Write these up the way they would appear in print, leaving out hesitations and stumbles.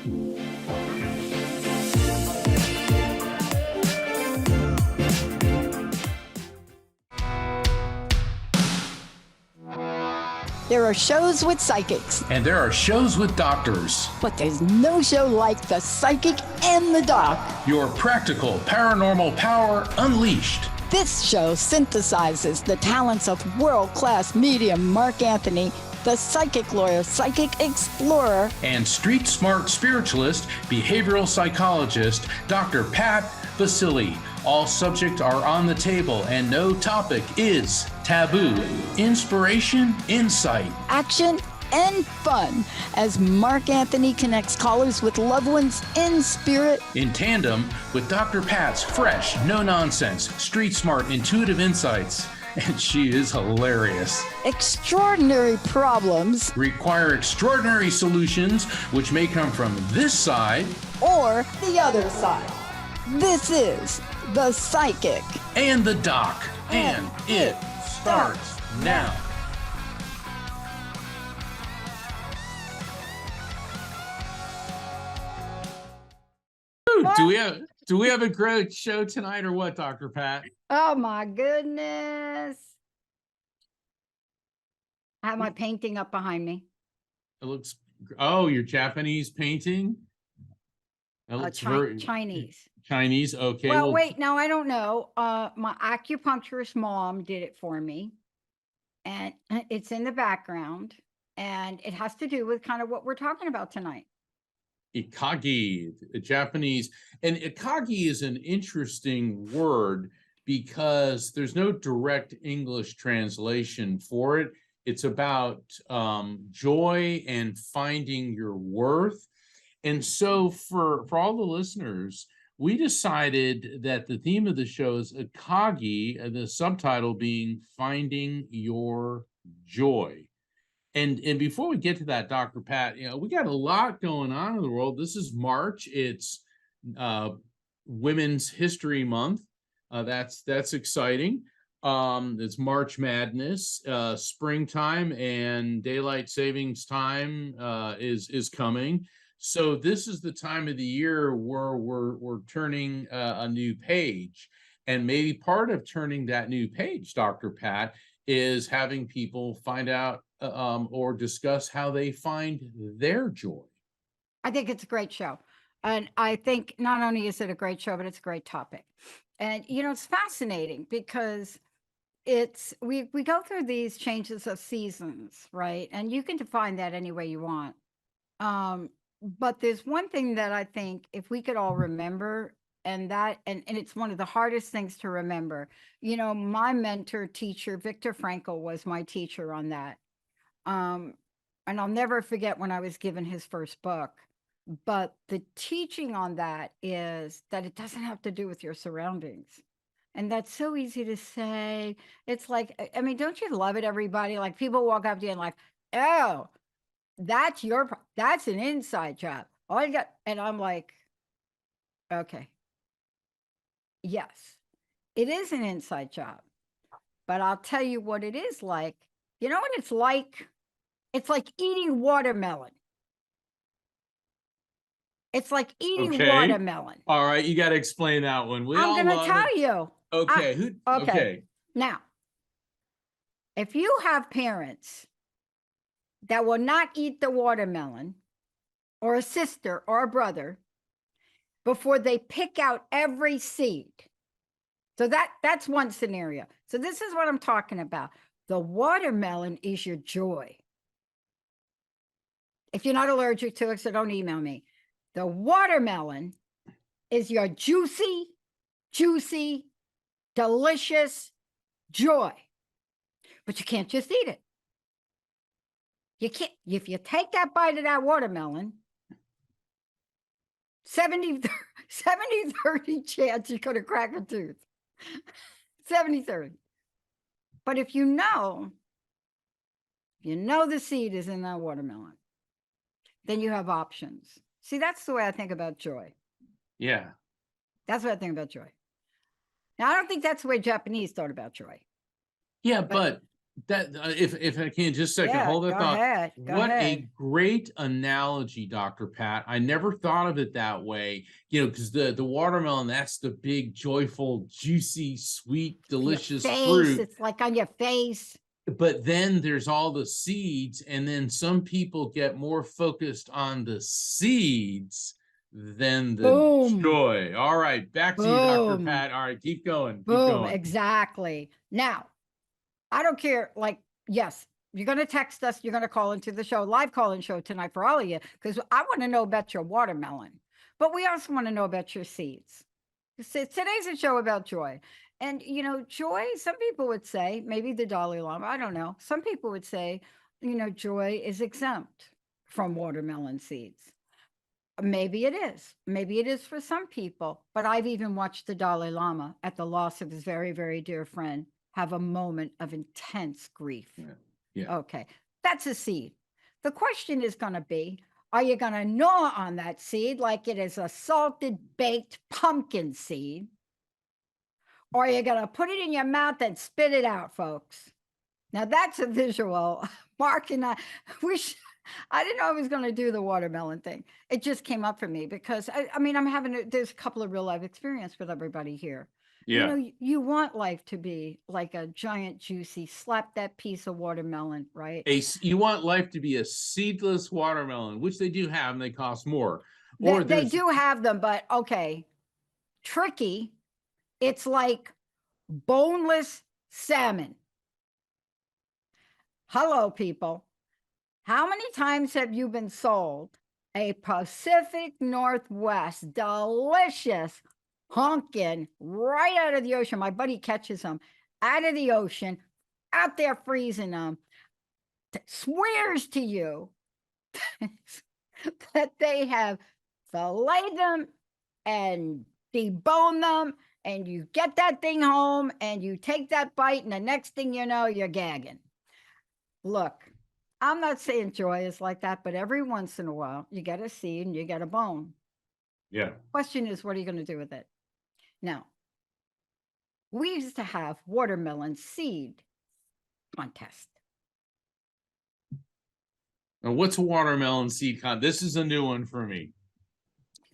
There are shows with psychics. And there are shows with doctors. But there's no show like The Psychic and the Doc. Your practical paranormal power unleashed. This show synthesizes the talents of world-class medium Mark Anthony, the psychic lawyer, psychic explorer, and street smart spiritualist, behavioral psychologist, Dr. Pat Baccili. All subjects are on the table and no topic is taboo. Inspiration, insight, action, and fun as Mark Anthony connects callers with loved ones in spirit, in tandem with Dr. Pat's fresh, no-nonsense, street smart, intuitive insights. And she is hilarious. Extraordinary problems require extraordinary solutions, which may come from this side or the other side. This is The Psychic and the Doc, and it starts now. Do we have a great show tonight or what, Dr. Pat? Oh my goodness. I have my painting up behind me. It looks, oh, your Japanese painting? That looks very Chinese. Chinese, okay. Well, wait, no, I don't know. My acupuncturist mom did it for me. And it's in the background. And it has to do with kind of what we're talking about tonight. Ikigai, Japanese. And Ikigai is an interesting word because there's no direct English translation for it. It's about joy and finding your worth. And so for all the listeners, we decided that the theme of the show is Ikigai, the subtitle being Finding Your Joy. And before we get to that, Dr. Pat, we got a lot going on in the world. This is March. It's Women's History Month. That's exciting. It's March Madness, springtime, and daylight savings time is coming. So this is the time of the year where we're turning a new page, and maybe part of turning that new page, Dr. Pat, is having people find out or discuss how they find their joy. I think it's a great show. And I think not only is it a great show, but it's a great topic. And, it's fascinating because we go through these changes of seasons, right? And you can define that any way you want. But there's one thing that I think if we could all remember, and it's one of the hardest things to remember. My mentor teacher, Viktor Frankl, was my teacher on that. And I'll never forget when I was given his first book. But the teaching on that is that it doesn't have to do with your surroundings. And that's so easy to say. It's like, don't you love it, everybody? Like people walk up to you and like, oh, that's an inside job. And I'm like, okay. Yes, it is an inside job, but I'll tell you what it is like. You know what it's like? It's like eating watermelon. It's like eating watermelon. All right, you got to explain that one. I'm going to tell you. Okay. Okay. Now, if you have parents that will not eat the watermelon, or a sister or a brother, before they pick out every seed. So that's one scenario. So this is what I'm talking about. The watermelon is your joy. If you're not allergic to it, so don't email me. The watermelon is your juicy, delicious joy. But you can't just eat it. You can't. If you take that bite of that watermelon, 70-30 chance you're going to crack a tooth. 70-30. But if you know the seed is in that watermelon, then you have options. See, that's the way I think about joy. Yeah. That's what I think about joy. Now, I don't think that's the way Japanese thought about joy. Yeah, but That if I can just a second, Yeah, hold that go thought. ahead. Go What a ahead. great analogy, Dr. Pat. I never thought of it that way. You know, because the watermelon, that's the big, joyful, juicy, sweet, Your delicious face, fruit. it's like on your face. But then there's all the seeds, and then some people get more focused on the seeds than the Boom, joy. All right, back to you, Dr. boom, Pat. All right, keep going, keep boom. going. Exactly. Now, I don't care. Like, yes, you're going to text us. You're going to call into the show, live call in show tonight for all of you, because I want to know about your watermelon. But we also want to know about your seeds. Today's a show about joy. And, joy, some people would say, maybe the Dalai Lama, I don't know. Some people would say, joy is exempt from watermelon seeds. Maybe it is. Maybe it is for some people. But I've even watched the Dalai Lama at the loss of his very, very dear friend have a moment of intense grief. Yeah. Okay. That's a seed. The question is going to be, are you going to gnaw on that seed like it is a salted baked pumpkin seed? Or are you going to put it in your mouth and spit it out, folks? Now that's a visual. Mark and I didn't know I was going to do the watermelon thing. It just came up for me because I mean, there's a couple of real life experience with everybody here. Yeah. You want life to be like a giant, juicy, slap that piece of watermelon, right? You want life to be a seedless watermelon, which they do have, and they cost more. They do have them, but okay, tricky. It's like boneless salmon. Hello, people. How many times have you been sold a Pacific Northwest delicious honkin' right out of the ocean? My buddy catches them out of the ocean, out there freezing them, swears to you that they have filleted them and deboned them, and you get that thing home and you take that bite, and the next thing you know, you're gagging. Look, I'm not saying joy is like that, but every once in a while, you get a seed and you get a bone. Yeah. Question is, what are you going to do with it? Now, we used to have watermelon seed contest. Now, what's a watermelon seed con? This is a new one for me.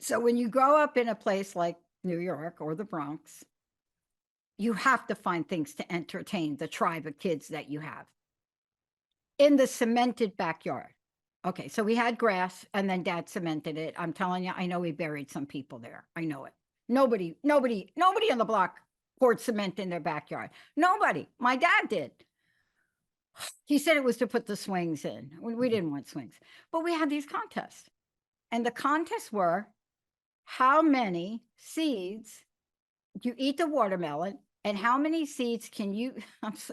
So when you grow up in a place like New York or the Bronx, you have to find things to entertain the tribe of kids that you have in the cemented backyard. Okay, so we had grass and then Dad cemented it. I'm telling you, I know we buried some people there. I know it. Nobody on the block poured cement in their backyard. Nobody. My dad did. He said it was to put the swings in. We didn't want swings, but we had these contests. And the contests were how many seeds you eat the watermelon and how many seeds can you,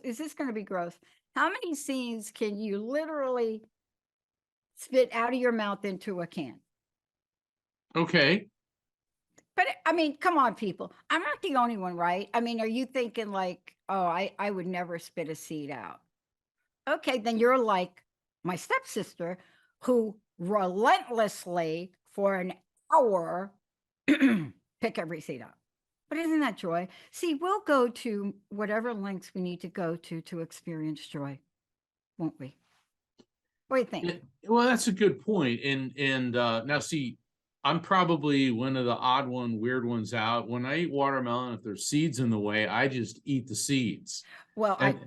is this going to be gross? How many seeds can you literally spit out of your mouth into a can? Okay. But I mean, come on, people. I'm not the only one, right? I mean, are you thinking like, oh, I would never spit a seed out? Okay, then you're like my stepsister who relentlessly for an hour pick every seed up. But isn't that joy? See, we'll go to whatever lengths we need to go to experience joy, won't we? What do you think? Well, that's a good point. And now see, I'm probably one of the odd one, weird ones out. When I eat watermelon, if there's seeds in the way, I just eat the seeds. Well, And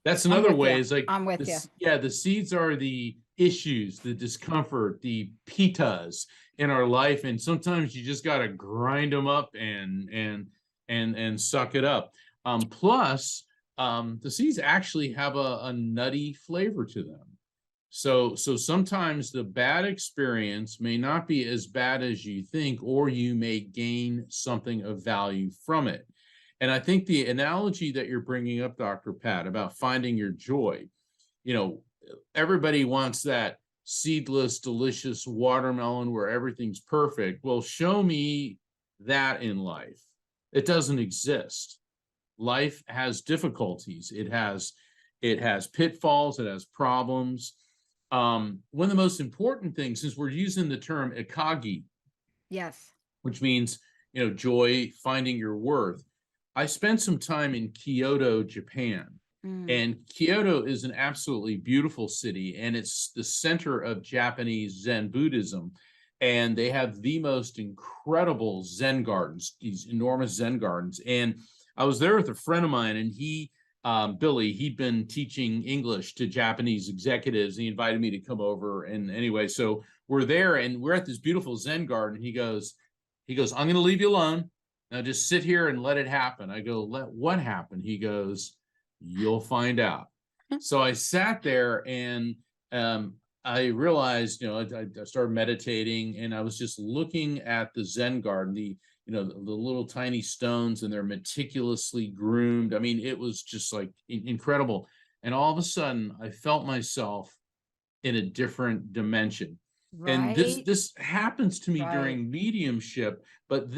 that's I'm another with way you. is like I'm with you. yeah, the seeds are the issues, the discomfort, the pitas in our life. And sometimes you just gotta grind them up and suck it up. Plus, the seeds actually have a nutty flavor to them. So sometimes the bad experience may not be as bad as you think, or you may gain something of value from it. And I think the analogy that you're bringing up, Dr. Pat, about finding your joy, everybody wants that seedless, delicious watermelon where everything's perfect. Well, show me that in life. It doesn't exist. Life has difficulties. It has pitfalls. It has problems. One of the most important things, since we're using the term Ikigai, Yes. which means, joy, finding your worth. I spent some time in Kyoto, Japan, Mm. And Kyoto is an absolutely beautiful city, and it's the center of Japanese Zen Buddhism. And they have the most incredible Zen gardens, these enormous Zen gardens. And I was there with a friend of mine, and Billy, he'd been teaching English to Japanese executives. He invited me to come over. And anyway, so we're there and we're at this beautiful Zen garden. He goes, I'm going to leave you alone. Now just sit here and let it happen. I go, let what happen? He goes, you'll find out. So I sat there and I realized, I started meditating, and I was just looking at the Zen garden, the little tiny stones, and they're meticulously groomed. I mean, it was just like incredible. And all of a sudden I felt myself in a different dimension. And Right. this happens to me Right. during mediumship, but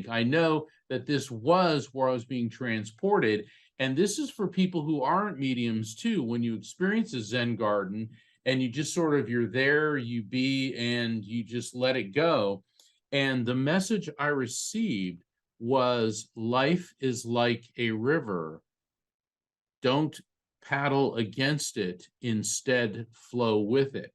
I know that this was where I was being transported. And this is for people who aren't mediums too. When you experience a Zen garden and you just sort of, you're there, you be, and you just let it go. And the message I received was, life is like a river. Don't paddle against it, instead flow with it.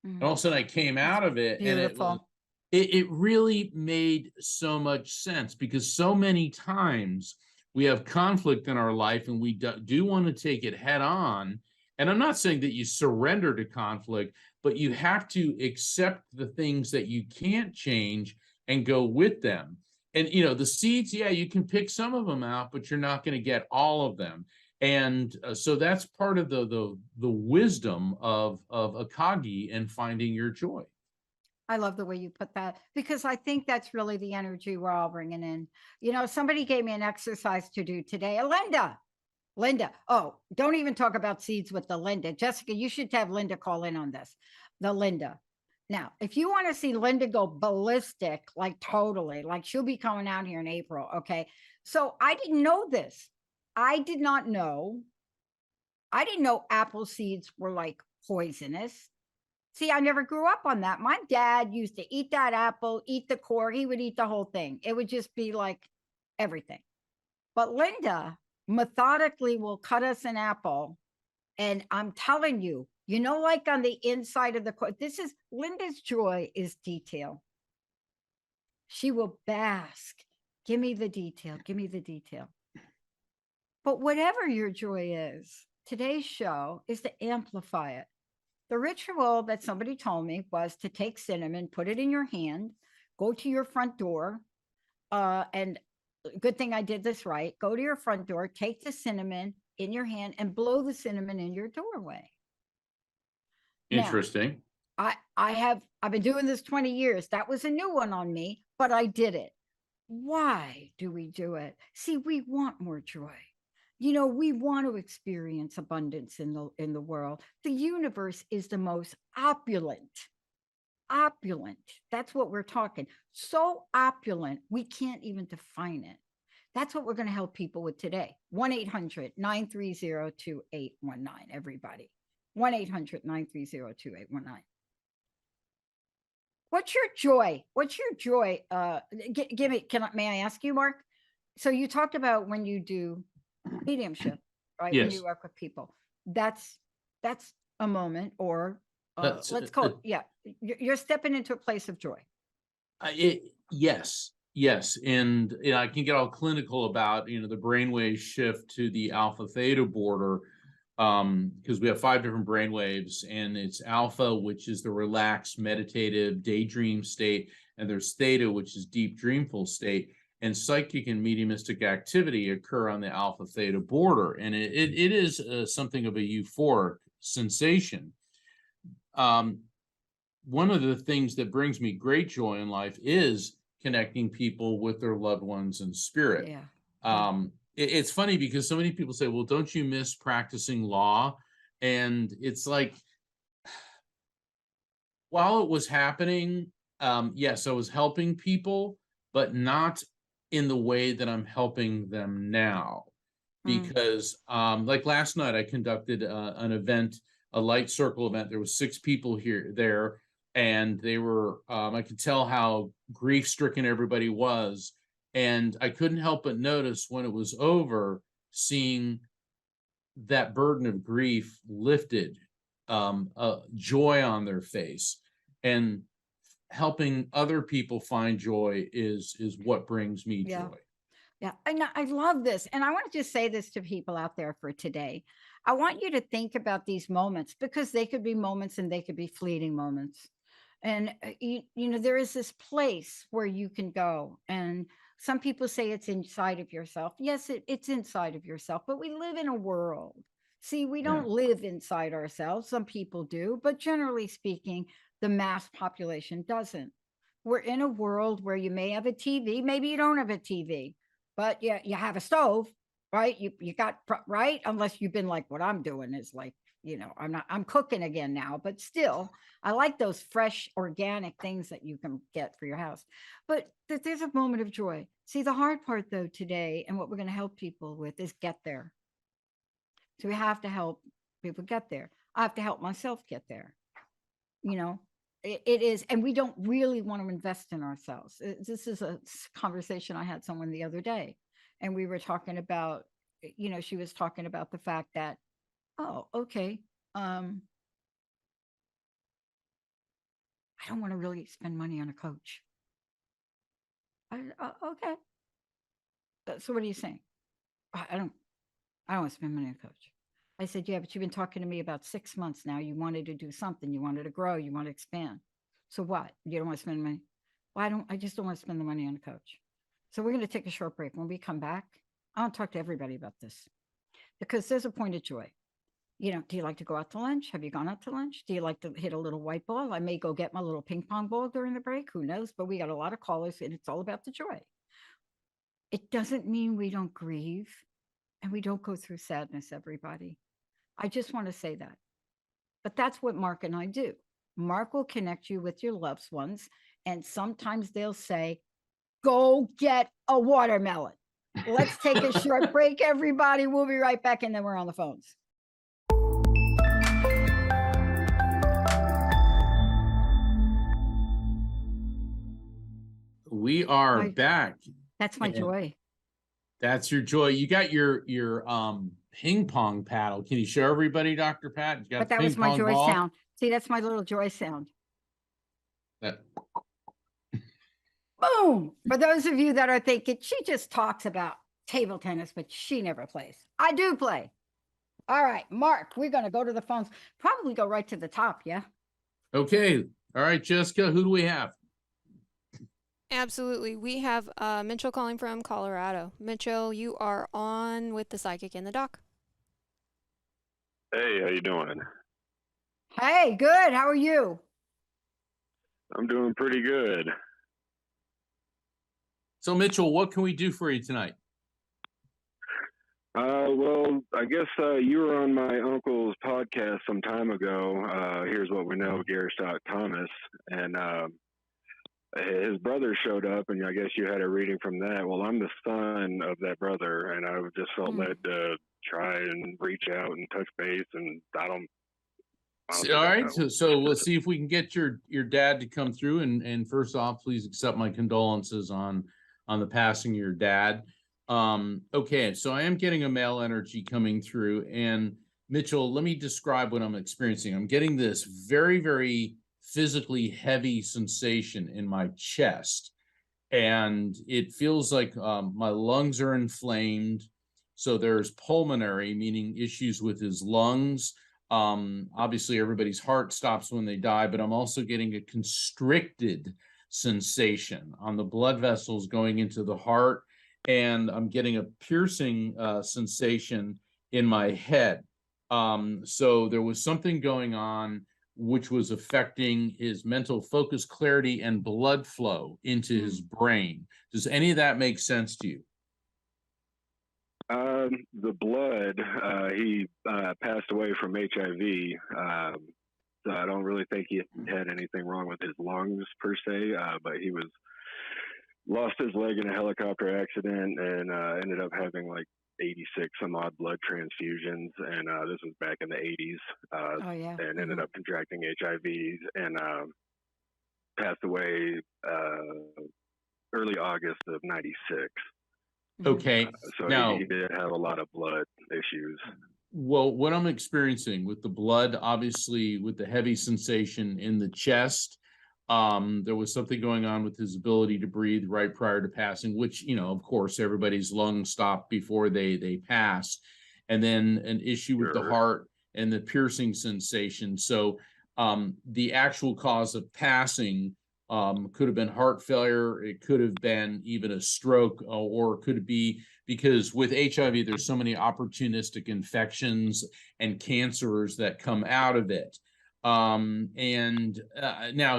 And all of a sudden I came out of it, and Beautiful. it really made so much sense, because so many times we have conflict in our life and we do want to take it head on. And I'm not saying that you surrender to conflict, but you have to accept the things that you can't change and go with them. And the seeds, yeah, you can pick some of them out, but you're not going to get all of them. And so that's part of the wisdom of Ikigai and finding your joy. I love the way you put that, because I think that's really the energy we're all bringing in. Somebody gave me an exercise to do today. Linda. Oh, don't even talk about seeds with the Linda. Jessica, you should have Linda call in on this. The Linda. Now, if you want to see Linda go ballistic, like totally, like she'll be coming out here in April. Okay. So I didn't know this. I did not know. I didn't know apple seeds were like poisonous. See, I never grew up on that. My dad used to eat that apple, eat the core. He would eat the whole thing. It would just be like everything. But Linda methodically will cut us an apple. And I'm telling you, like on the inside of the core, Linda's joy is detail. She will bask. Give me the detail. Give me the detail. But whatever your joy is, today's show is to amplify it. The ritual that somebody told me was to take cinnamon, put it in your hand, go to your front door, and good thing I did this right. Go to your front door, take the cinnamon in your hand, and blow the cinnamon in your doorway. Interesting. Now, I've been doing this 20 years. That was a new one on me, but I did it. Why do we do it? See, we want more joy. We want to experience abundance in the world. The universe is the most opulent. That's what we're talking. So opulent, we can't even define it. That's what we're going to help people with today. 1-800-930-2819, everybody. 1-800-930-2819. What's your joy? Give me, may I ask you, Mark? So you talked about when you do mediumship, right? Yes. When you work with people, that's a moment, or let's call it, yeah, you're stepping into a place of joy. Yes, and I can get all clinical about the brainwave shift to the alpha theta border, because we have 5 different brainwaves, and it's alpha, which is the relaxed, meditative, daydream state, and there's theta, which is deep, dreamful state. And psychic and mediumistic activity occur on the alpha theta border, and it is something of a euphoric sensation. One of the things that brings me great joy in life is connecting people with their loved ones in spirit. Yeah. It's funny because so many people say, well, don't you miss practicing law? And it's like, while it was happening, yes, I was helping people, but not in the way that I'm helping them now. Because like last night, I conducted an event, a light circle event. There was 6 people there, and they were, I could tell how grief-stricken everybody was. And I couldn't help but notice when it was over, seeing that burden of grief lifted, joy on their face, and helping other people find joy is what brings me Yeah. joy. Yeah, and I love this. And I want to just say this to people out there for today. I want you to think about these moments, because they could be moments and they could be fleeting moments. And there is this place where you can go. And some people say it's inside of yourself. Yes, it's inside of yourself, but we live in a world. See, we Yeah. don't live inside ourselves. Some people do, but generally speaking, the mass population doesn't. We're in a world where you may have a TV, maybe you don't have a TV, but yeah, you have a stove, right? You got right, unless you've been like what I'm doing is like, I'm cooking again now, but still, I like those fresh organic things that you can get for your house. But there's a moment of joy. See, the hard part though today, and what we're going to help people with, is get there. So we have to help people get there. I have to help myself get there. You know, it is, and we don't really want to invest in ourselves. This is a conversation I had someone the other day, and we were talking about, she was talking about the fact that, oh, okay, I don't want to really spend money on a coach. Okay. So what are you saying? I don't, I don't want to spend money on a coach. I said, yeah, but you've been talking to me about 6 months now. You wanted to do something. You wanted to grow. You want to expand. So what? You don't want to spend money? Well, I just don't want to spend the money on a coach. So we're going to take a short break. When we come back, I want to talk to everybody about this, because there's a point of joy. Do you like to go out to lunch? Have you gone out to lunch? Do you like to hit a little white ball? I may go get my little ping pong ball during the break. Who knows? But we got a lot of callers, and it's all about the joy. It doesn't mean we don't grieve and we don't go through sadness, everybody. I just want to say that. But that's what Mark and I do. Mark will connect you with your loved ones, and sometimes they'll say, go get a watermelon. Let's take a short break, everybody. We'll be right back, and then we're on the phones. We are back. That's my joy. That's your joy. You got your ping pong paddle. Can you show everybody, Dr. Pat? You got But the that ping was my pong joy ball? sound. See, that's my little joy sound. That Boom. For those of you that are thinking, she just talks about table tennis, but she never plays. I do play. All right, Mark, we're going to go to the phones. Probably go right to the top, yeah? Okay. All right, Jessica, who do we have? Absolutely. We have Mitchell calling from Colorado. Mitchell, you are on with the Psychic in the Dock. Hey, how you doing? Hey, good. How are you? I'm doing pretty good. So, Mitchell, what can we do for you tonight? Well, I guess you were on my uncle's podcast some time ago. Here's what we know, Gary Scott Thomas, and his brother showed up, and I guess you had a reading from that. Well, I'm the son of that brother, and I just felt led to try and reach out and touch base, and I don't All right, so let's see if we can get your dad to come through. And first off, please accept my condolences on the passing of your dad. Okay, so I am getting a male energy coming through, and Mitchell, let me describe what I'm experiencing. I'm getting this very, very physically heavy sensation in my chest, and it feels like my lungs are inflamed. So there's pulmonary, meaning issues with his lungs. Obviously everybody's heart stops when they die, but I'm also getting a constricted sensation on the blood vessels going into the heart, and I'm getting a piercing sensation in my head. So there was something going on which was affecting his mental focus, clarity, and blood flow into his brain. Does any of that make sense to you? The blood, he passed away from HIV. So I don't really think he had anything wrong with his lungs per se, but he lost his leg in a helicopter accident and ended up having like 86 some odd blood transfusions, and this was back in the 80s. And ended up contracting HIV and passed away early August of '96. Okay. So Now, he did have a lot of blood issues. well, what I'm experiencing with the blood, obviously with the heavy sensation in the chest, there was something going on with his ability to breathe right prior to passing, which, you know, of course, everybody's lungs stop before they pass. And then an issue with the Sure. heart and the piercing sensation. So the actual cause of passing could have been heart failure. It could have been even a stroke, or could it be because with HIV, there's so many opportunistic infections and cancers that come out of it. Now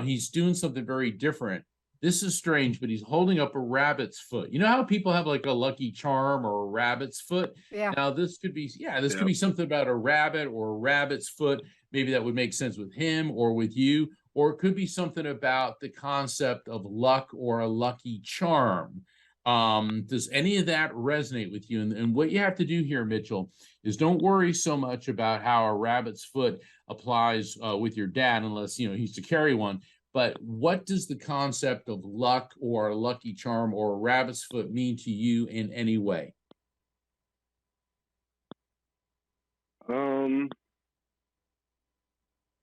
he's doing something very different. This is strange, but he's holding up a rabbit's foot. You know how people have like a lucky charm or a rabbit's foot? Yeah. Now this could be, this could Yep. be something about a rabbit or a rabbit's foot. Maybe that would make sense with him or with you, or it could be something about the concept of luck or a lucky charm. Does any of that resonate with you? And what you have to do here, Mitchell, is don't worry so much about how a rabbit's foot applies with your dad, unless, you know, he used to carry one. But what does the concept of luck or a lucky charm or a rabbit's foot mean to you in any way?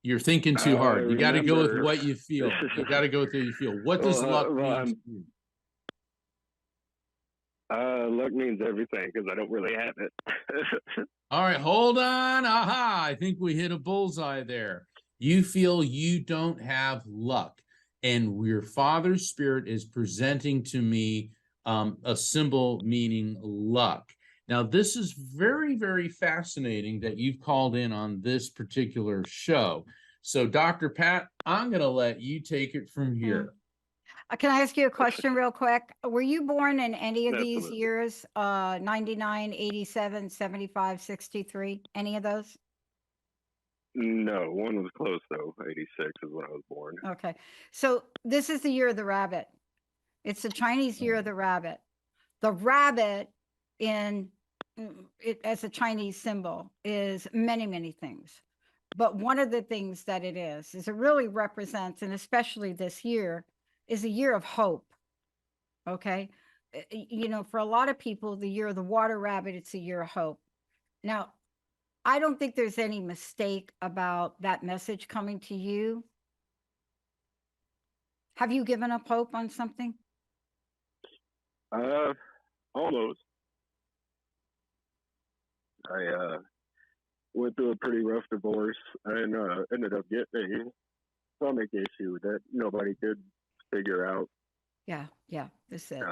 You're thinking too hard. You got to go with what you feel. You got to go with what you feel. What does luck mean to you? Luck means everything because I don't really have it. All right, hold on. Aha, I think we hit a bullseye there. You feel you don't have luck, and your father's spirit is presenting to me a symbol meaning luck. Now, this is very, very fascinating that you've called in on this particular show. So, Dr. Pat, I'm going to let you take it from here. Can I ask you a question real quick? Were you born in any of these Absolutely. years? 99, 87, 75, 63? Any of those? No, one was close though. 86 is when I was born. Okay. So this is the year of the rabbit. It's the Chinese year of the rabbit. The rabbit in it as a Chinese symbol is many, many things. But one of the things that it is it really represents, and especially this year, is a year of hope. Okay. You know, for a lot of people, the year of the water rabbit, it's a year of hope. Now, I don't think there's any mistake about that message coming to you. Have you given up hope on something? Almost. I went through a pretty rough divorce and ended up getting a stomach issue that nobody could figure out. Yeah, this is it.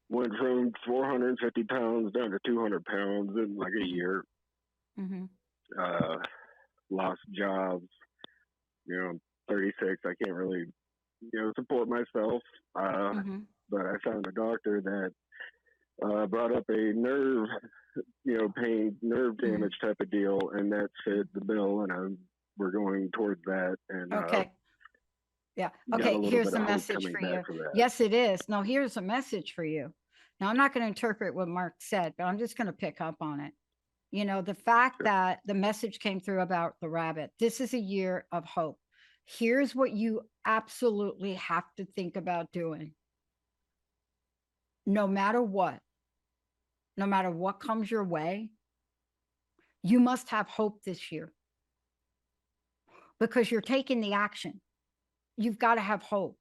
Went from 450 pounds down to 200 pounds in like a year. Mm-hmm. Lost jobs. You know, I'm 36. I can't really, support myself. But I found a doctor that brought up a nerve, pain, nerve damage type of deal, and that fit the bill, and we're going towards that. And okay. Yeah. Okay. Here's the message for you. Yes, it is. No, here's a message for you. Now, I'm not going to interpret what Mark said, but I'm just going to pick up on it. You know, the fact that the message came through about the rabbit. This is a year of hope. Here's what you absolutely have to think about doing. No matter what comes your way, you must have hope this year because you're taking the action. You've got to have hope.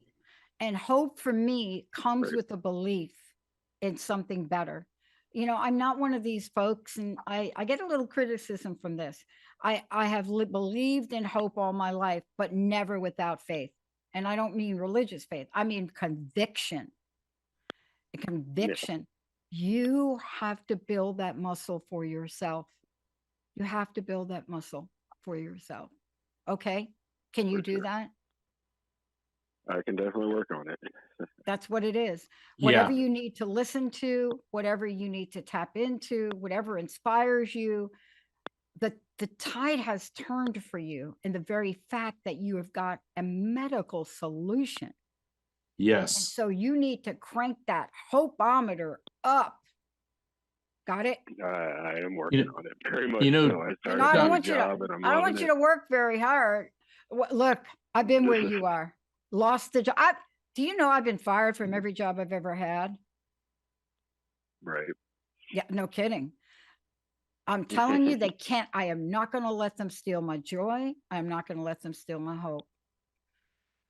And hope for me comes with a belief in something better. You know, I'm not one of these folks, and I get a little criticism from this. I have believed in hope all my life, but never without faith. And I don't mean religious faith. I mean conviction. Conviction. You have to build that muscle for yourself. You have to build that muscle for yourself. Okay? Can you do that? I can definitely work on it. That's what it is. Whatever you need to listen to, whatever you need to tap into, whatever inspires you, the tide has turned for you in the very fact that you have got a medical solution. Yes. And so you need to crank that hopeometer up. Got it? I am working on it very much. I don't want you to work very hard. Look, I've been where you are. Lost the job. Do you know I've been fired from every job I've ever had? Right. Yeah, no kidding. I'm telling you, they can't. I am not going to let them steal my joy. I'm not going to let them steal my hope.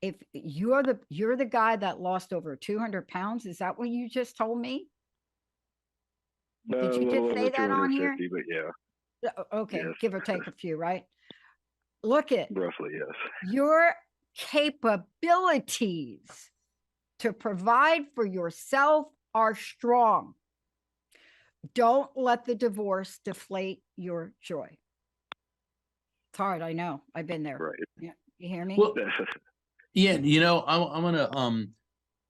If you're the guy that lost over 200 pounds, is that what you just told me? Did A you little just over say that on here? 250, but yeah, Okay, yes, give or take a few, right? Look at roughly, yes. your capabilities to provide for yourself are strong. Don't let the divorce deflate your joy. It's hard, I know. I've been there. Right. Yeah, you hear me? Well, yeah, you know, I'm gonna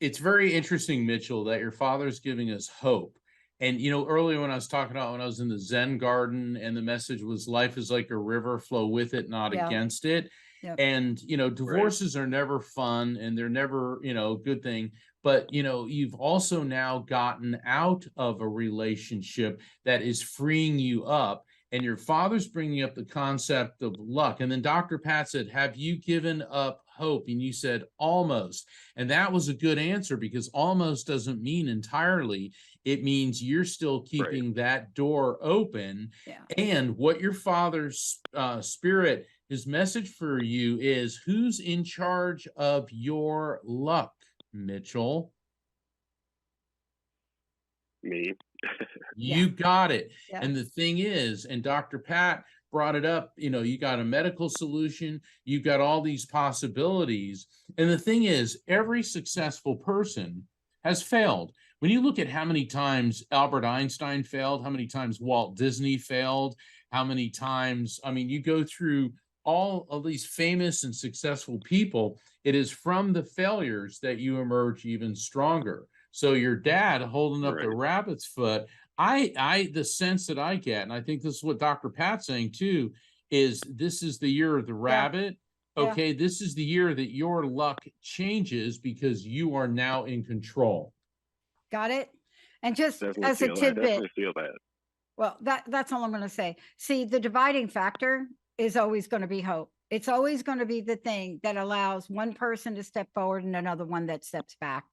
it's very interesting, Mitchell, that your father's giving us hope. And you know, earlier when I was talking about when I was in the Zen garden and the message was life is like a river, flow with it, not Yeah. against it. Yep. And you know, divorces are never fun and they're never, you know, a good thing. But you know, you've also now gotten out of a relationship that is freeing you up. And your father's bringing up the concept of luck. And then Dr. Pat said, have you given up hope? And you said, almost. And that was a good answer because almost doesn't mean entirely. It means you're still keeping that door open. Yeah. And what your father's spirit, his message for you is, who's in charge of your luck, Mitchell? Me. You got it. Yeah. And the thing is, and Dr. Pat brought it up, you know, you got a medical solution, you've got all these possibilities. And the thing is, every successful person has failed. When you look at how many times Albert Einstein failed, how many times Walt Disney failed, how many times, I mean, you go through all of these famous and successful people, it is from the failures that you emerge even stronger. So your dad holding up the rabbit's foot, the sense that I get, and I think this is what Dr. Pat's saying too, is this is the year of the rabbit. Yeah. Okay, this is the year that your luck changes because you are now in control. Got it? And just Definitely as a feel that. tidbit, Definitely feel that. well, that's all I'm going to say. See, the dividing factor is always going to be hope. It's always going to be the thing that allows one person to step forward and another one that steps back.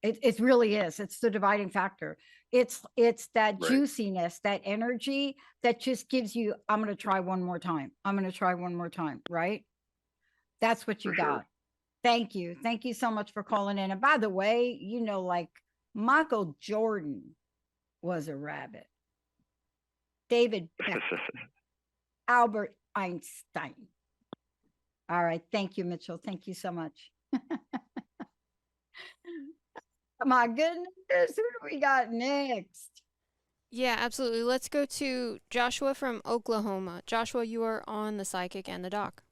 It really is. It's the dividing factor. It's that juiciness, that energy that just gives you, I'm going to try one more time. I'm going to try one more time, right? That's what you For got. sure. Thank you. Thank you so much for calling in. And by the way, you know, like Michael Jordan was a rabbit. David Beckham, Albert Einstein. All right. Thank you, Mitchell. Thank you so much. My goodness, who do we got next? Yeah, absolutely. Let's go to Joshua from Oklahoma. Joshua, you are on the Psychic and the Doc.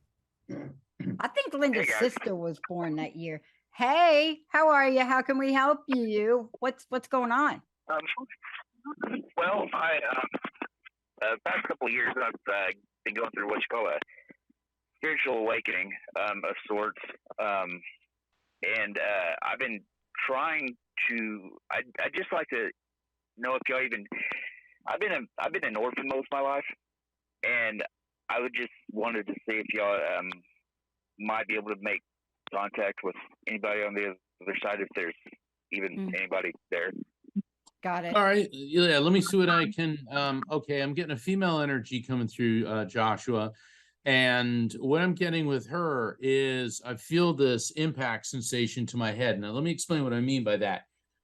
I think Linda's sister was born that year. Hey, how are you? How can we help you? What's going on? Well, past couple of years, I've been going through what you call a spiritual awakening of sorts, and I've been trying to. I just like to know if y'all even. I've been an orphan most of my life, and I would just wanted to see if y'all might be able to make contact with anybody on the other side, if there's even anybody there. Got it. All right. Yeah, let me see what I can. Okay, I'm getting a female energy coming through, Joshua. And what I'm getting with her is I feel this impact sensation to my head. Now, let me explain what I mean by that.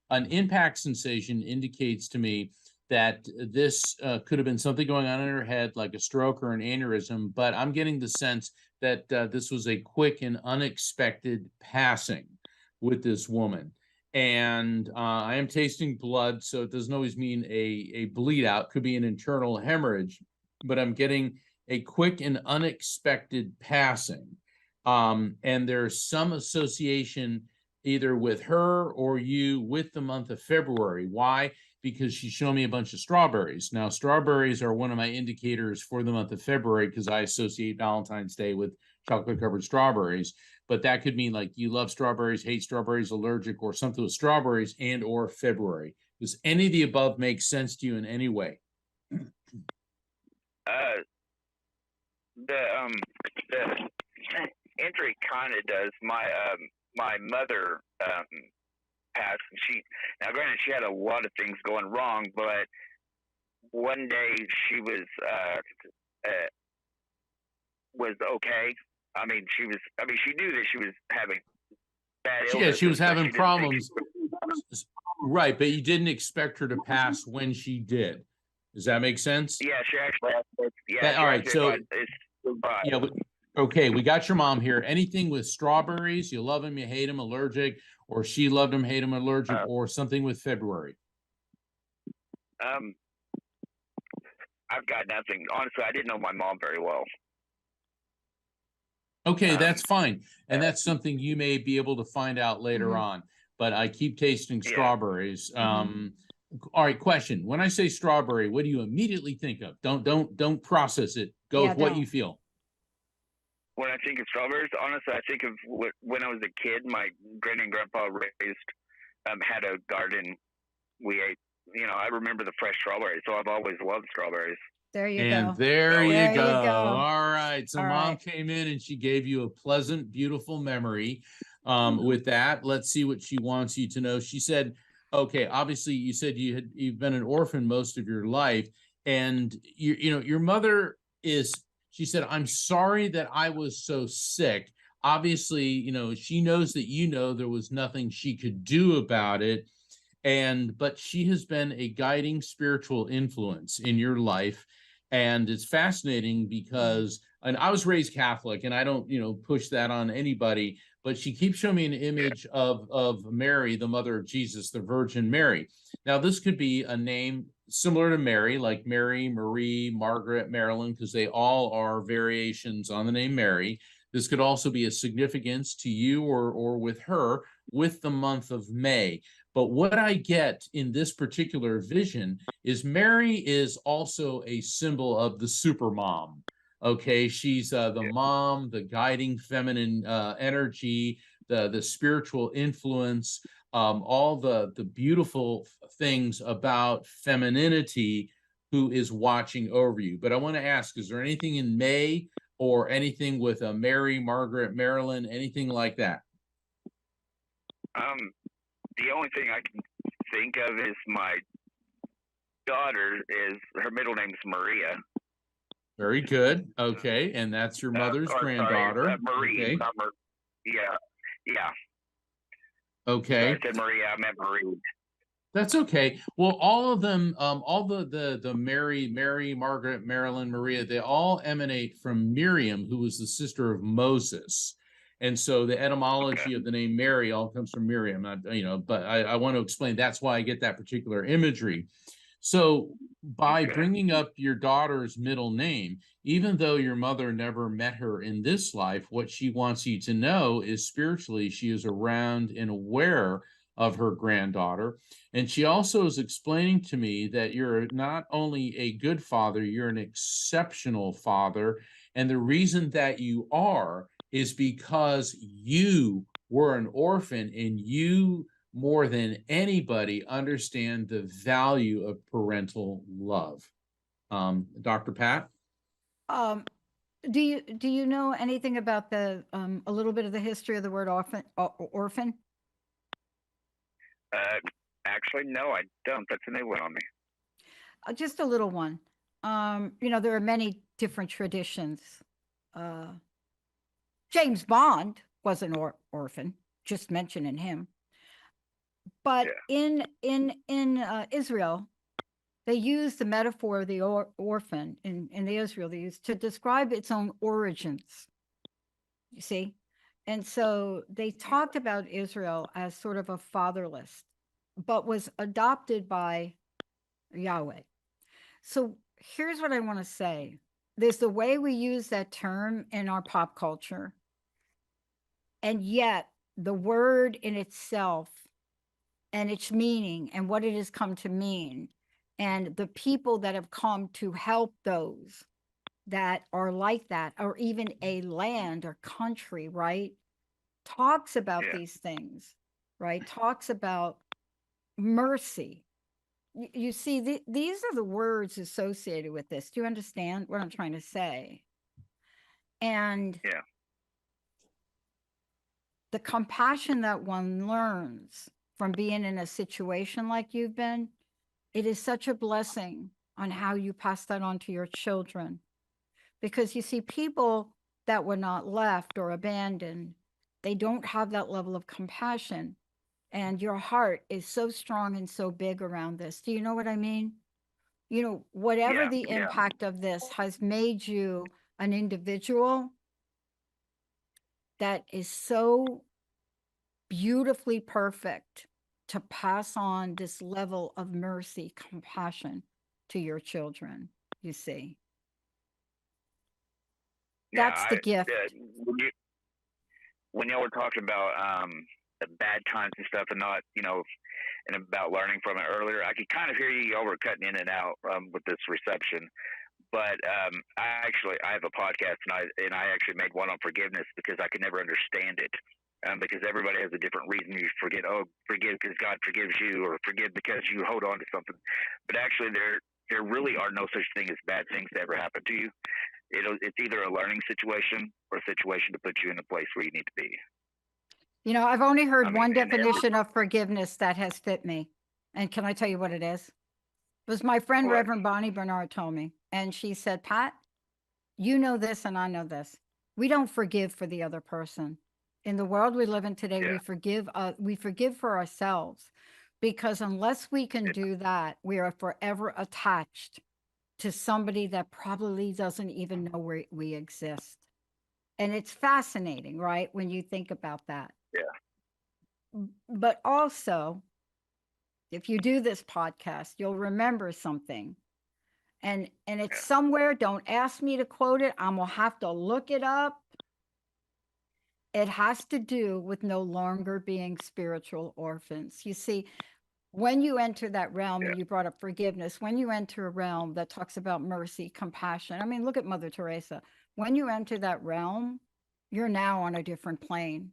An impact sensation indicates to me that this could have been something going on in her head, like a stroke or an aneurysm, but I'm getting the sense that this was a quick and unexpected passing with this woman. And I am tasting blood, so it doesn't always mean a bleed out, could be an internal hemorrhage, but I'm getting a quick and unexpected passing. And there's some association either with her or you with the month of February. Why? Because she's shown me a bunch of strawberries. Now, strawberries are one of my indicators for the month of February because I associate Valentine's Day with chocolate-covered strawberries. But that could mean like you love strawberries, hate strawberries, allergic, or something with strawberries and or February. Does any of the above make sense to you in any way? The entry kind of does. My my mother passed, and now granted she had a lot of things going wrong, but one day she was okay. I mean, she knew that she was having bad illness. Yeah, she was but having she didn't think problems. she- Right, but you didn't expect her to pass when she did. Does that make sense? Yeah, she actually asked me. Yeah, That- she all asked right, me so- if it's goodbye. Yeah, okay, we got your mom here. Anything with strawberries, you love them, you hate them, allergic, or she loved them, hate them, allergic, or something with February? I've got nothing. Honestly, I didn't know my mom very well. Okay, that's fine. And that's something you may be able to find out later Mhm. on, but I keep tasting Yeah. strawberries. Mhm. All right, question. When I say strawberry, what do you immediately think of? Don't process it. Go Yeah, with what don't. you feel. When I think of strawberries, honestly, I think of when I was a kid. My granny and grandpa had a garden. We ate. I remember the fresh strawberries, so I've always loved strawberries. There you And go. there you There you go. go. All right. So All mom right. came in and she gave you a pleasant, beautiful memory. With that, let's see what she wants you to know. She said, okay, obviously you said you've been an orphan most of your life, and your mother she said, I'm sorry that I was so sick. Obviously, she knows that there was nothing she could do about it. But she has been a guiding spiritual influence in your life. And it's fascinating because, and I was raised Catholic, and I don't, push that on anybody, but she keeps showing me an image of Mary, the mother of Jesus, the Virgin Mary. Now, this could be a name similar to Mary, like Mary, Marie, Margaret, Marilyn, because they all are variations on the name Mary. This could also be a significance to you or with her with the month of May. But what I get in this particular vision is Mary is also a symbol of the super mom. Okay, she's the mom, the guiding feminine energy, the spiritual influence, all the beautiful things about femininity who is watching over you. But I want to ask, is there anything in May or anything with a Mary, Margaret, Marilyn, anything like that? The only thing I can think of is my daughter. Her middle name's Maria. Very good. Okay, and that's your mother's granddaughter. Sorry, Marie. Okay. Not yeah. Okay. I said Maria. I meant Marie. That's okay. Well, all of them, all the Mary, Margaret, Marilyn, Maria, they all emanate from Miriam, who was the sister of Moses. And so the etymology of the name Mary all comes from Miriam. But I want to explain that's why I get that particular imagery. So by bringing up your daughter's middle name, even though your mother never met her in this life, what she wants you to know is spiritually she is around and aware of her granddaughter. And she also is explaining to me that you're not only a good father, you're an exceptional father. And the reason that you are is because you were an orphan and you, more than anybody, understand the value of parental love. Dr. Pat? Do you know anything about a little bit of the history of the word orphan? Actually, no, I don't. That's a new one on me. Just a little one. There are many different traditions. James Bond was an orphan, just mentioning him. But in Israel, they use the metaphor of the orphan in the Israel they use to describe its own origins. You see? And so they talked about Israel as sort of a fatherless, but was adopted by Yahweh. So here's what I want to say. There's the way we use that term in our pop culture. And yet the word in itself and its meaning and what it has come to mean and the people that have come to help those that are like that, or even a land or country, right? Talks about these things, right? Talks about mercy. You see, these are the words associated with this. Do you understand what I'm trying to say? And the compassion that one learns from being in a situation like you've been, it is such a blessing on how you pass that on to your children. Because you see, people that were not left or abandoned, they don't have that level of compassion. And your heart is so strong and so big around this. Do you know what I mean? You know, whatever the Yeah. impact of this has made you an individual that is so beautifully perfect to pass on this level of mercy, compassion to your children, you see. That's the gift. When y'all were talking about the bad times and stuff, and not, and about learning from it earlier, I could kind of hear you. Y'all were cutting in and out with this reception. But I have a podcast, and I actually made one on forgiveness because I could never understand it. Because everybody has a different reason you forget. Oh, forgive because God forgives you, or forgive because you hold on to something. But actually, there really are no such thing as bad things that ever happen to you. It's either a learning situation or a situation to put you in a place where you need to be. You know, I've only heard one definition of forgiveness that has fit me. And can I tell you what it is? It was my friend, What? Reverend Bonnie Bernard, told me. And she said, Pat, you know this and I know this. We don't forgive for the other person. In the world we live in today, Yeah. we forgive for ourselves, because unless we can do that, we are forever attached to somebody that probably doesn't even know where we exist. And it's fascinating, right? When you think about that. Yeah. But also, if you do this podcast, you'll remember something. And it's somewhere, don't ask me to quote it. I'm gonna have to look it up. It has to do with no longer being spiritual orphans. You see, when you enter that realm, and you brought up forgiveness, when you enter a realm that talks about mercy, compassion, I mean, look at Mother Teresa. When you enter that realm, you're now on a different plane.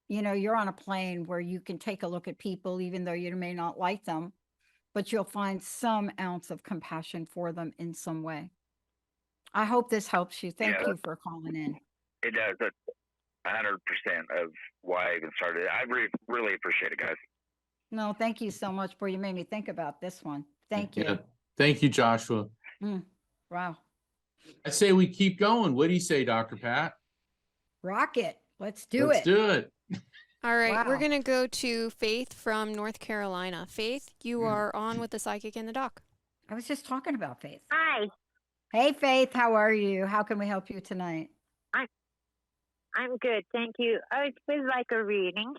You know, you're on a plane where you can take a look at people, even though you may not like them, but you'll find some ounce of compassion for them in some way. I hope this helps you. Thank you for calling in. It does. That's 100% of why I even started. I really appreciate it, guys. No, thank you so much, boy. You made me think about this one. Thank you. Yeah. Thank you, Joshua. Wow. I say we keep going. What do you say, Dr. Pat? Rocket. Let's do Let's it. do it. All right, we're Wow. going to go to Faith from North Carolina. Faith, you are on with the Psychic and the Doc. I was just talking about Faith. Hi, Hey, Faith, how are you? How can we help you tonight? I'm good, thank you. I would like a reading.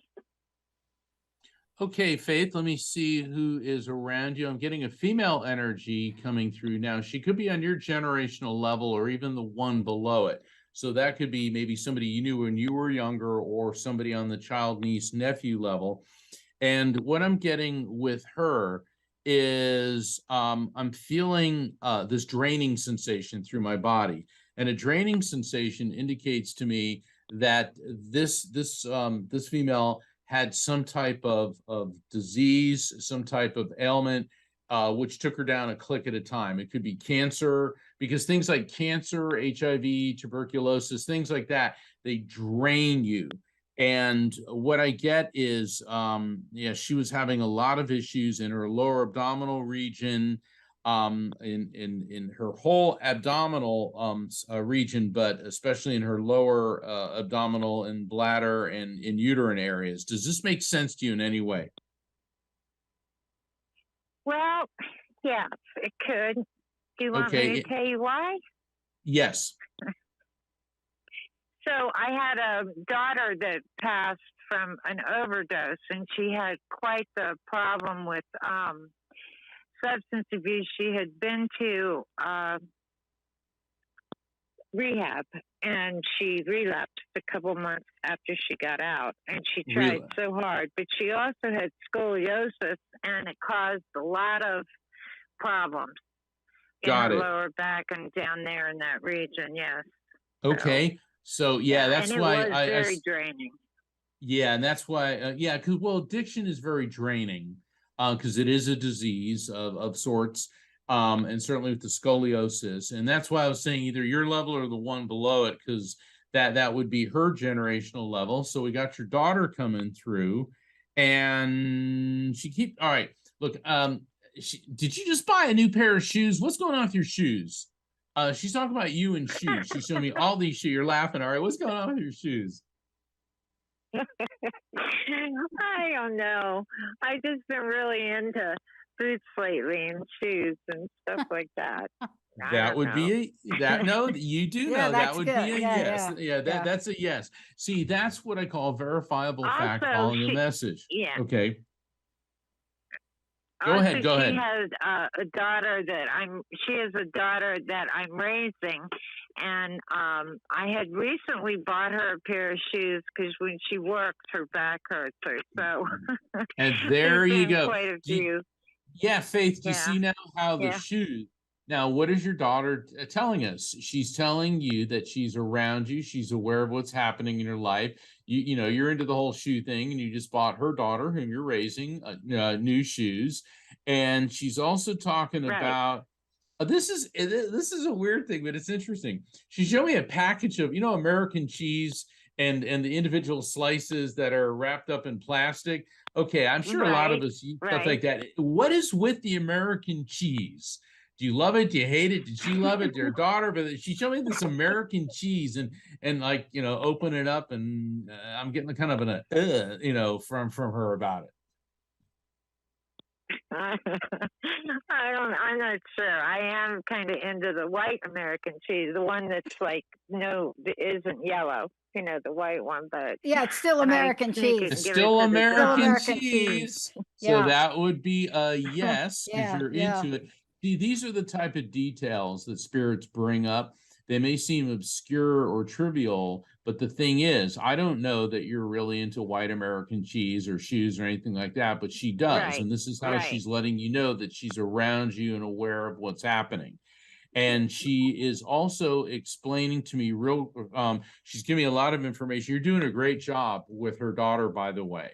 Okay, Faith, let me see who is around you. I'm getting a female energy coming through now. She could be on your generational level or even the one below it. So that could be maybe somebody you knew when you were younger, or somebody on the child, niece, nephew level. And what I'm getting with her is I'm feeling this draining sensation through my body. And a draining sensation indicates to me that this female had some type of disease, some type of ailment, which took her down a click at a time. It could be cancer, because things like cancer, HIV, tuberculosis, things like that, they drain you. And what I get is, she was having a lot of issues in her lower abdominal region, in her whole abdominal region, but especially in her lower abdominal and bladder and in uterine areas. Does this make sense to you in any way? Well, yes, it could. Do you want me to tell you why? Yes. So I had a daughter that passed from an overdose, and she had quite the problem with substance abuse. She had been to rehab, and she relapsed a couple months after she got out, and she tried so hard. But she also had scoliosis, and it caused a lot of problems in her lower back and down there in that region. Yes. Okay. So yeah, that's and why it was very draining. Yeah, and that's why, because addiction is very draining, because it is a disease of sorts, and certainly with the scoliosis, and that's why I was saying either your level or the one below it, because that would be her generational level. So we got your daughter coming through, and all right, look, did you just buy a new pair of shoes? What's going on with your shoes? She's talking about you and shoes. She's showing me all these shoes. You're laughing. All right, what's going on with your shoes? I don't know. I just been really into boots lately and shoes and stuff like that. That would be that. No, you do Yeah, know that would be good. a Yeah, yes. yeah, yeah. That's a yes. See, that's what I call verifiable fact Also, following a message. yeah. Okay. Go Also, ahead. Go ahead. She has a daughter that I'm raising, and I had recently bought her a pair of shoes because when she works, her back hurts her. So, And there you go. Quite a few. Yeah, Faith. Do you Yeah. see now how the Yeah. shoes? Now, what is your daughter telling us? She's telling you that she's around you. She's aware of what's happening in your life. You know, you're into the whole shoe thing, and you just bought her daughter, whom you're raising, new shoes. And she's also talking Right. about this is a weird thing, but it's interesting. She showed me a package of, American cheese and the individual slices that are wrapped up in plastic. Okay, I'm sure a lot of us eat stuff like that. What is with the American cheese? Do you love it? Do you hate it? Did she love it? Your daughter? But she showed me this American cheese and like, open it up, and I'm getting kind of from her about it. I'm not sure. I am kind of into the white American cheese, the one that's like isn't yellow. The white one, but yeah, it's still American cheese. It's still American cheese. Yeah. So that would be a yes because Yeah, you're yeah. into it. See, these are the type of details that spirits bring up. They may seem obscure or trivial, but the thing is, I don't know that you're really into white American cheese or shoes or anything like that, but she does. Right, And this is how right. she's letting you know that she's around you and aware of what's happening. And she is also explaining to me she's giving me a lot of information. You're doing a great job with her daughter, by the way.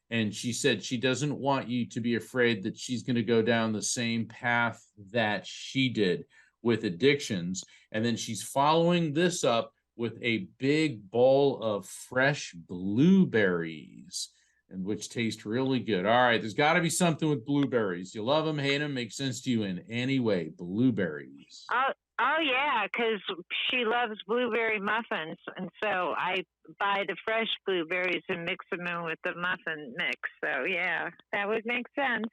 And she said she doesn't want you to be afraid that she's going to go down the same path that she did with addictions. And then she's following this up with a big bowl of fresh blueberries, and which taste really good. All right, there's got to be something with blueberries. You love them, hate them, make sense to you in any way. Blueberries. Oh yeah, because she loves blueberry muffins, and so I buy the fresh blueberries and mix them in with the muffin mix. So yeah, that would make sense.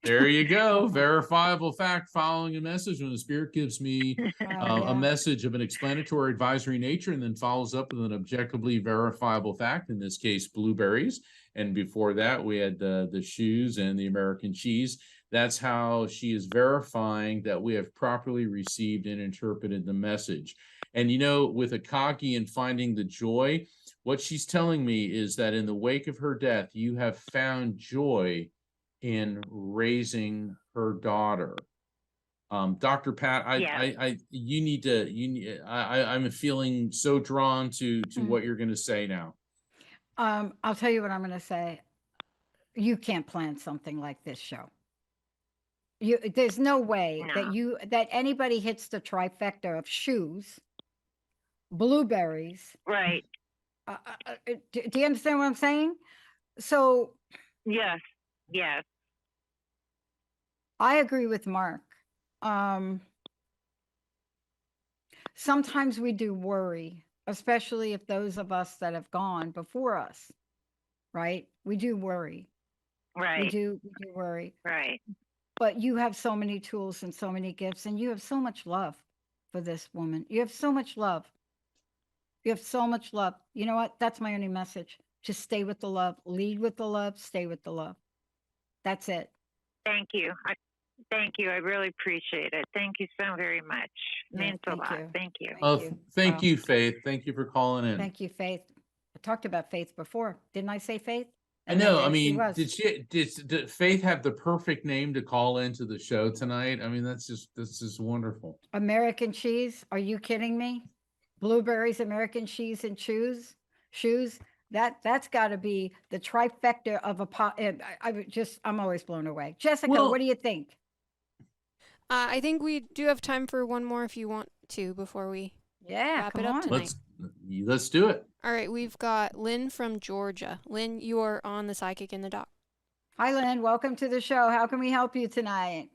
There you go. Verifiable fact following a message when the spirit gives me a message of an explanatory advisory nature and then follows up with an objectively verifiable fact, in this case, blueberries. And before that, we had the shoes and the American cheese. That's how she is verifying that we have properly received and interpreted the message. And, with Ikigai and finding the joy, what she's telling me is that in the wake of her death, you have found joy in raising her daughter. Dr. Pat, I'm feeling so drawn to what you're going to say now. I'll tell you what I'm going to say. You can't plan something like this show. There's no way that anybody hits the trifecta of shoes, blueberries. Right. Do you understand what I'm saying? So yes. I agree with Mark. Sometimes we do worry, especially if those of us that have gone before us, right? We do worry. Right. We do worry. Right. But you have so many tools and so many gifts, and you have so much love for this woman. You have so much love. You have so much love. You know what? That's my only message. Just stay with the love. Lead with the love. Stay with the love. That's it. Thank you. Thank you. I really appreciate it. Thank you so very much. It means a lot. Thank you. Thank you, Faith. Thank you for calling in. Thank you, Faith. I talked about Faith before. Didn't I say Faith? I know. I mean, did Faith have the perfect name to call into the show tonight? I mean, this is wonderful. American cheese? Are you kidding me? Blueberries, American cheese, and shoes. That's got to be the trifecta of I'm always blown away. Jessica, what do you think? I think we do have time for one more if you want to before we wrap it up tonight. Let's do it. All right, we've got Lynn from Georgia. Lynn, you are on the Psychic in the Dock. Hi, Lynn. Welcome to the show. How can we help you tonight?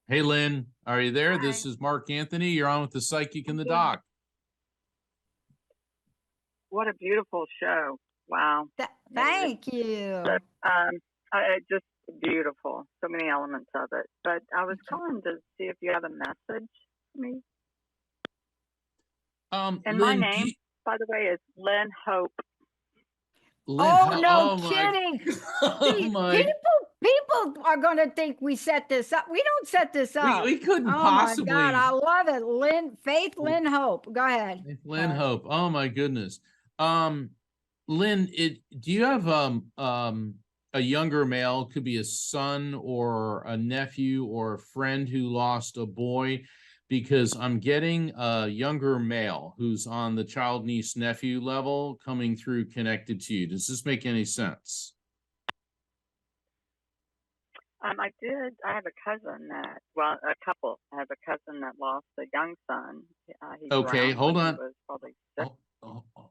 Hey, Lynn, are you there? Hi. This is Mark Anthony. You're on with the Psychic in the Dock. What a beautiful show. Wow. Thank you. Just beautiful. So many elements of it. But I was calling to see if you have a message for me. And Lynn, my name, by the way, is Lynn Hope. Lynn, Oh, no my- kidding. oh See, my, people are going to think we set this up. We don't set this up. we couldn't Oh possibly. my God, I love it. Lynn, Lynn Hope. Go ahead. Lynn Hope. Oh my goodness. Lynn, do you have a younger male, could be a son or a nephew or a friend who lost a boy? Because I'm getting a younger male who's on the child niece nephew level coming through connected to you. Does this make any sense? I have a cousin a couple. I have a cousin that lost a young son. He Okay, drowned hold when on. He was probably 6.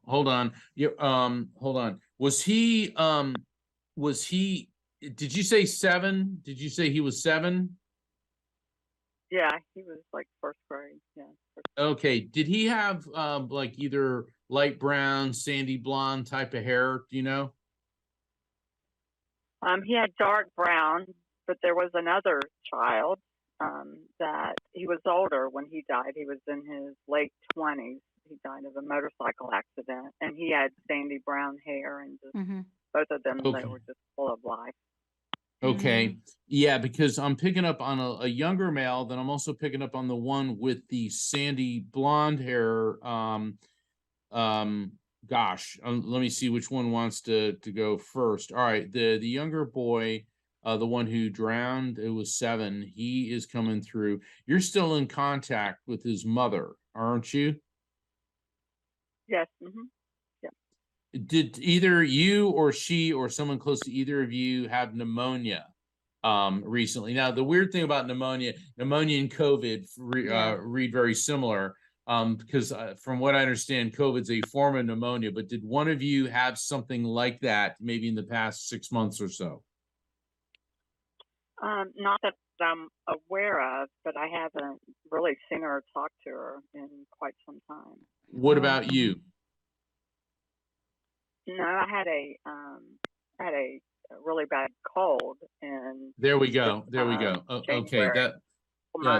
Hold on. You hold on. Was he did you say 7? Did you say he was 7? Yeah, he was like 1st grade. Yeah. Okay. Did he have like either light brown, sandy blonde type of hair? Do you know? He had dark brown, but there was another child that he was older when he died. He was in his late 20s. He died of a motorcycle accident, and he had sandy brown hair, and just both of them, Okay. they were just full of life. Okay. Yeah, because I'm picking up on a younger male, then I'm also picking up on the one with the sandy blonde hair. Gosh, let me see which one wants to go first. All right, the younger boy, the one who drowned, it was 7. He is coming through. You're still in contact with his mother, aren't you? Yes. Did either you or she or someone close to either of you have pneumonia recently? Now, the weird thing about pneumonia and COVID read very similar, because from what I understand, COVID's a form of pneumonia. But did one of you have something like that maybe in the past 6 months or so? Not that I'm aware of, but I haven't really seen her or talked to her in quite some time. What about you? No, I had a really bad cold, and there we go. Okay,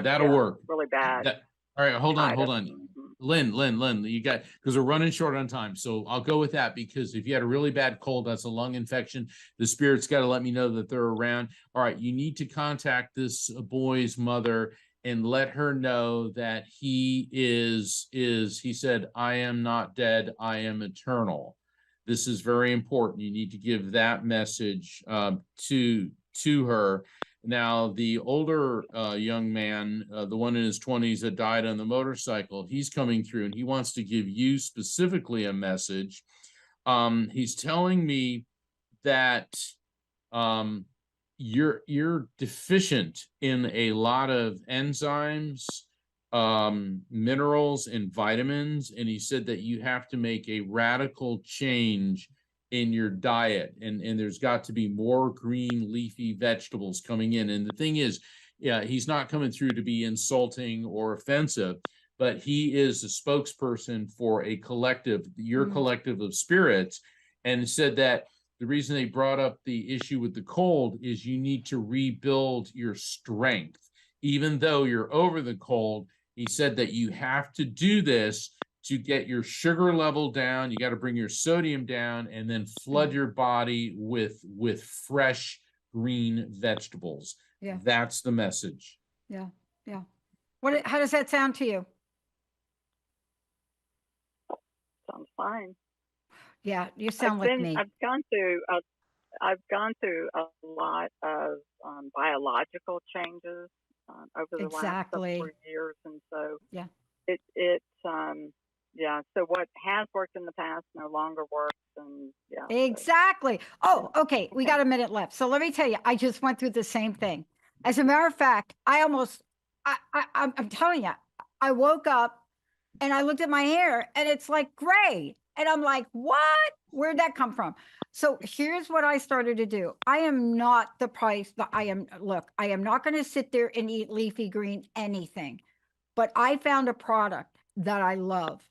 that'll work. Really bad. All right, hold on. Lynn, you got, because we're running short on time, so I'll go with that, because if you had a really bad cold, that's a lung infection. The spirit's got to let me know that they're around. All right, you need to contact this boy's mother and let her know that he said, I am not dead, I am eternal. This is very important. You need to give that message to her. Now, the older young man, the one in his 20s that died on the motorcycle, he's coming through, and he wants to give you specifically a message. He's telling me that you're deficient in a lot of enzymes, minerals, and vitamins, and he said that you have to make a radical change in your diet, and there's got to be more green leafy vegetables coming in. And the thing is, yeah, he's not coming through to be insulting or offensive, but he is a spokesperson for a collective, your collective of spirits, and said that the reason they brought up the issue with the cold is you need to rebuild your strength. Even though you're over the cold, he said that you have to do this to get your sugar level down. You got to bring your sodium down, and then flood your body with fresh green vegetables. Yeah. That's the message. Yeah. How does that sound to you? Sounds fine. Yeah, you sound like me. I've gone through a lot of biological changes over the last couple of years, and so so what has worked in the past no longer works, and exactly. Oh, okay. We got a minute left, so let me tell you, I just went through the same thing. As a matter of fact, I'm telling you, I woke up and I looked at my hair and it's like gray. And I'm like, what? Where'd that come from? So here's what I started to do. I am not the price that I am. Look, I am not going to sit there and eat leafy green anything, but I found a product that I love.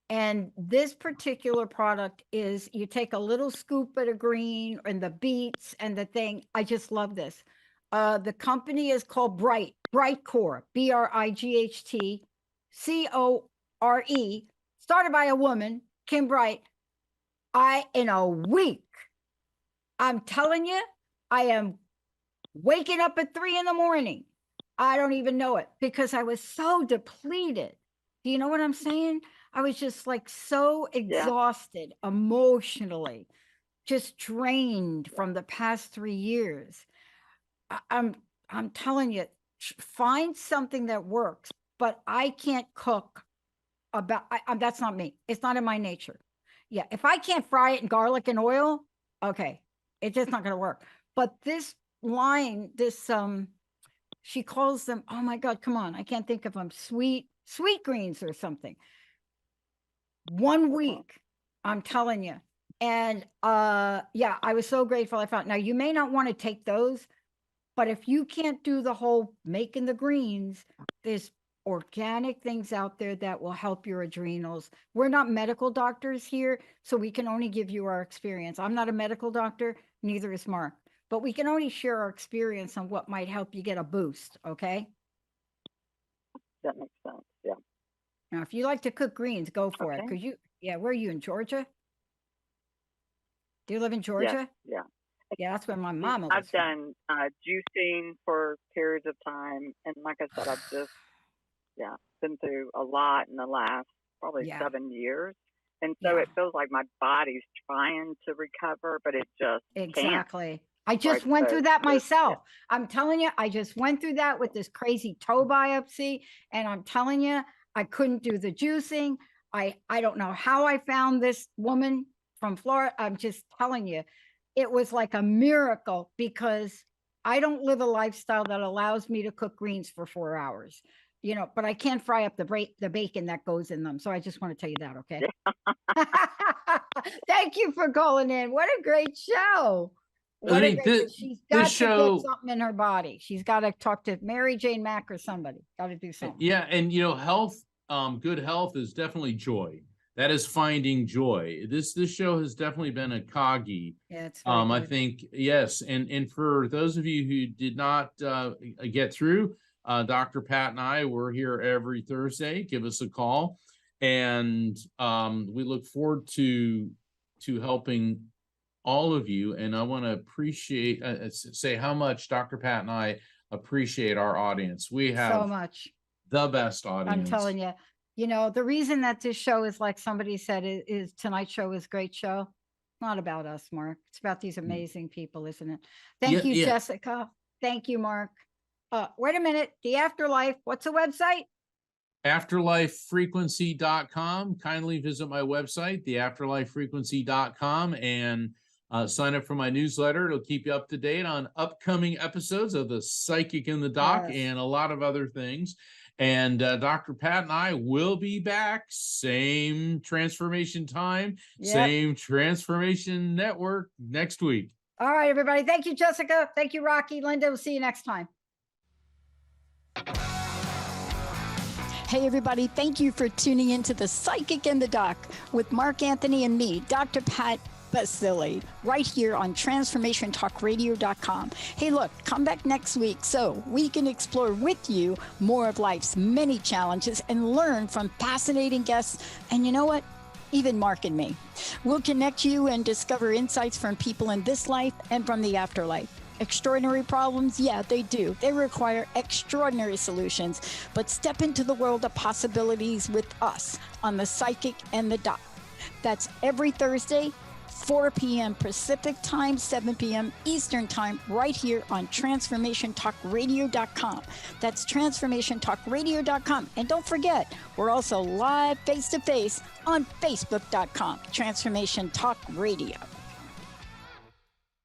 And this particular product is, you take a little scoop of the green and the beets and the thing. I just love this. The company is called Brightcore, BRIGHT CORE, started by a woman, Kim Bright. In a week, I'm telling you, I am waking up at 3 a.m. I don't even know it because I was so depleted. Do you know what I'm saying? I was just like so exhausted emotionally, just drained from the past 3 years. I'm telling you, find something that works, but I can't cook that's not me. It's not in my nature. Yeah. If I can't fry it in garlic and oil, okay, it's just not going to work. But this line, she calls them, oh my God, come on. I can't think of them. Sweet greens or something. 1 week, I'm telling you. And yeah, I was so grateful I found. Now you may not want to take those, but if you can't do the whole making the greens, there's organic things out there that will help your adrenals. We're not medical doctors here, so we can only give you our experience. I'm not a medical doctor, neither is Mark, but we can only share our experience on what might help you get a boost, okay? That makes sense. Yeah. Now, if you like to cook greens, go for it. Okay. Because where are you, in Georgia? Do you live in Georgia? Yeah. Yeah, that's where my mama was I've from. done juicing for periods of time, and like I said, I've just been through a lot in the last probably 7 years, and so it feels like my body's trying to recover, but it just Exactly. can't. I just went through that myself. I'm telling you, I just went through that with this crazy toe biopsy, and I'm telling you, I couldn't do the juicing. I don't know how I found this woman from Florida. I'm just telling you, it was like a miracle because I don't live a lifestyle that allows me to cook greens for 4 hours, but I can't fry up the bacon that goes in them. So I just want to tell you that. Okay. Thank you for calling in. What a great show. She's got to get something in her body. She's got to talk to Mary Jane Mack or somebody. Got to do something. Yeah. And health, good health is definitely joy. That is finding joy. This show has definitely been a coggy. Yeah, it's I think, yes. And for those of you who did not get through, Dr. Pat and I, we're here every Thursday. Give us a call. And we look forward to helping all of you. And I want to say how much Dr. Pat and I appreciate our audience. We have so much. The best audience. I'm telling you. The reason that this show is, like somebody said, is tonight's show is a great show. Not about us, Mark. It's about these amazing people, isn't it? Thank you, Jessica. Thank you, Mark. Wait a minute. The Afterlife. What's the website? Afterlifefrequency.com. Kindly visit my website, theafterlifefrequency.com, and sign up for my newsletter. It'll keep you up to date on upcoming episodes of The Psychic in the Doc and a lot of other things. And Dr. Pat and I will be back, same transformation time, same transformation network next week. All right, everybody. Thank you, Jessica. Thank you, Rocky. Linda, we'll see you next time. Hey, everybody. Thank you for tuning into The Psychic in the Doc with Mark Anthony and me, Dr. Pat Baccili, right here on TransformationTalkRadio.com. Hey, look, come back next week so we can explore with you more of life's many challenges and learn from fascinating guests. And you know what? Even Mark and me. We'll connect you and discover insights from people in this life and from the afterlife. Extraordinary problems? Yeah, they do. They require extraordinary solutions. But step into the world of possibilities with us on The Psychic and the Doc. That's every Thursday, 4 p.m. Pacific time, 7 p.m. Eastern time, right here on TransformationTalkRadio.com. That's TransformationTalkRadio.com. And don't forget, we're also live face-to-face on Facebook.com, Transformation Talk Radio.